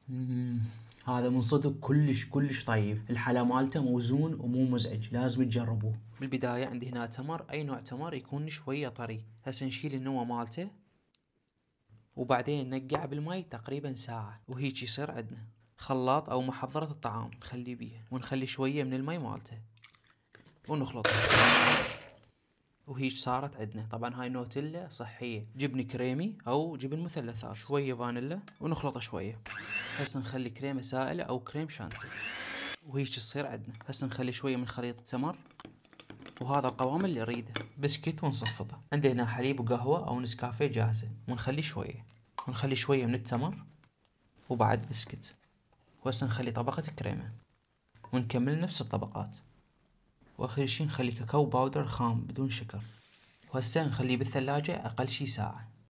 مم. هذا من صدق كلش طيب. الحلا مالته موزون ومو مزعج، لازم تجربوه. بالبداية عندي هنا تمر، اي نوع تمر يكون شوية طري. هسه نشيل النوى مالته وبعدين نقعه بالماء تقريبا ساعة، وهيك يصير عندنا خلاط او محضرة الطعام نخلي بيها، ونخلي شوية من الماء مالته ونخلطه، وهيك صارت عندنا. طبعا هاي نوتيلا صحية، جبن كريمي او جبن مثلثات، شوية فانيلا ونخلطه شوية. هسه نخلي كريمة سائلة او كريم شانتي، وهيك تصير عندنا. هسه نخلي شوية من خليط التمر، وهذا القوام اللي نريده. بسكت ونصفطه. عندنا هنا حليب وقهوة او نسكافيه جاهزة، ونخلي شوية، ونخلي شوية من التمر وبعد بسكت. وهسه نخلي طبقة كريمة، ونكمل نفس الطبقات، واخر شي نخلي كاكاو باودر خام بدون شكر. وهسه نخليه بالثلاجة اقل شي ساعة.